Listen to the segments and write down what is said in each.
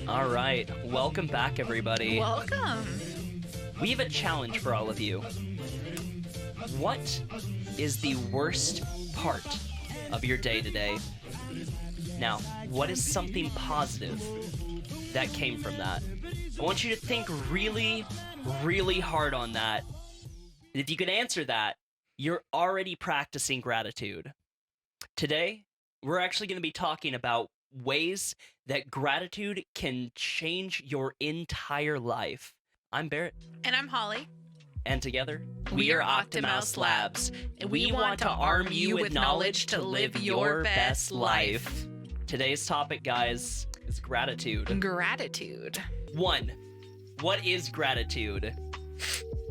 All right, welcome back, everybody. Welcome. We have a challenge for all of you. What is the worst part of your day today? Now, what is something positive that came from that? I want you to think really, really hard on that. If you can answer that, you're already practicing gratitude. Today, we're actually going to be talking about ways that gratitude can change your entire life. I'm Barrett. And I'm Holly. And together, We are Octomouse Labs, and we want to arm you with knowledge to live your best life. Today's topic, guys, is gratitude. Gratitude. 1. What is gratitude?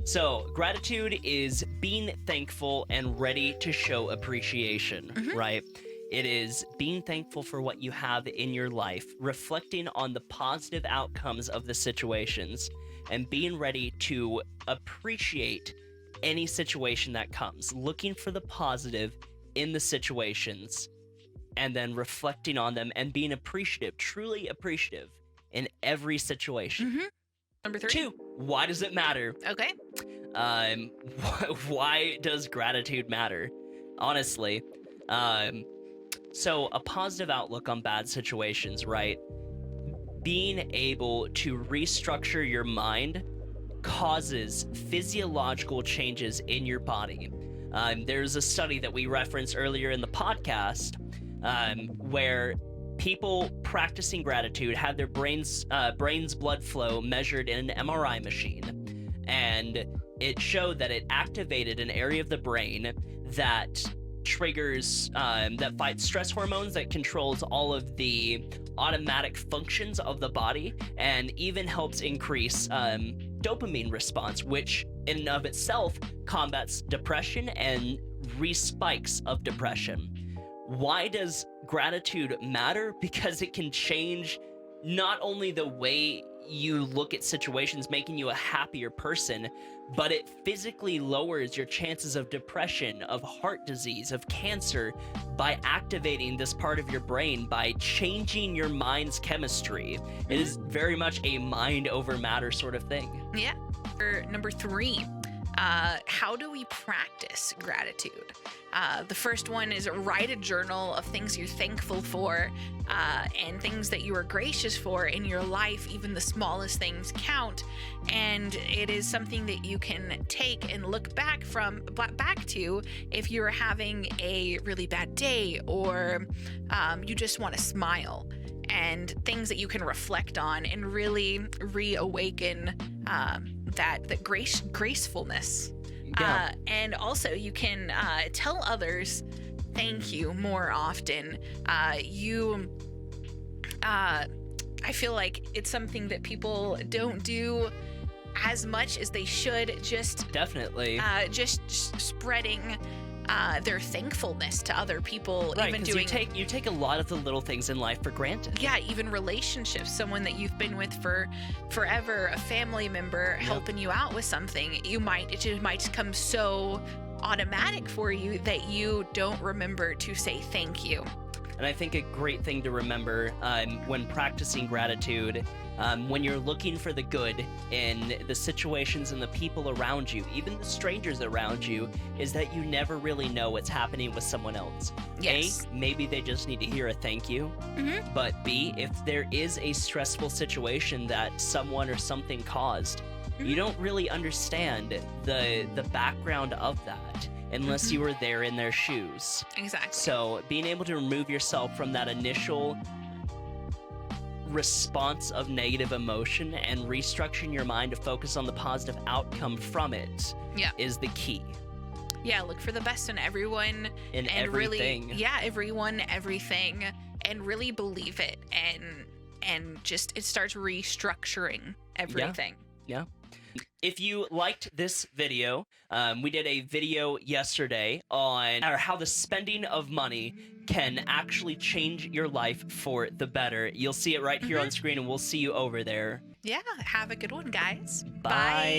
So, gratitude is being thankful and ready to show appreciation, right? It is being thankful for what you have in your life, reflecting on the positive outcomes of the situations, and being ready to appreciate any situation that comes, looking for the positive in the situations, and then reflecting on them and being appreciative, truly appreciative in every situation. Number 3. 2, why does it matter? Okay. Why does gratitude matter? Honestly, so a positive outlook on bad situations, right? Being able to restructure your mind causes physiological changes in your body. There's a study that we referenced earlier in the podcast where people practicing gratitude had their brain's blood flow measured in an MRI machine, and it showed that it activated an area of the brain that triggers that fights stress hormones, that controls all of the automatic functions of the body, and even helps increase dopamine response, which in and of itself combats depression and respikes of depression. Why does gratitude matter? Because it can change not only the way you look at situations, making you a happier person, but it physically lowers your chances of depression, of heart disease, of cancer by activating this part of your brain, by changing your mind's chemistry. It is very much a mind over matter sort of thing. Yeah. Number 3. How do we practice gratitude? The first one is write a journal of things you're thankful for and things that you are gracious for in your life. Even the smallest things count, and it is something that you can take and look back to if you're having a really bad day or you just want to smile, and things that you can reflect on and really reawaken that gracefulness. Yeah. And also you can tell others thank you more often. I feel like it's something that people don't do as much as they should. Definitely. Just spreading their thankfulness to other people. Right, even because doing you take a lot of the little things in life for granted. Yeah, even relationships, someone that you've been with for forever, a family member helping you out with something, it just might come so automatic for you that you don't remember to say thank you. And I think a great thing to remember when practicing gratitude, when you're looking for the good in the situations and the people around you, even the strangers around you, is that you never really know what's happening with someone else. Yes. A, maybe they just need to hear a thank you. But B, if there is a stressful situation that someone or something caused, you don't really understand the background of that unless you were there in their shoes. Exactly. So being able to remove yourself from that initial response of negative emotion and restructuring your mind to focus on the positive outcome from it is the key. Yeah, look for the best in everyone. In and everything. Really, everyone, everything, and really believe it, and just it starts restructuring everything. Yeah. If you liked this video, we did a video yesterday on how the spending of money can actually change your life for the better. You'll see it right here on screen, and we'll see you over there. Yeah, have a good one, guys. Bye.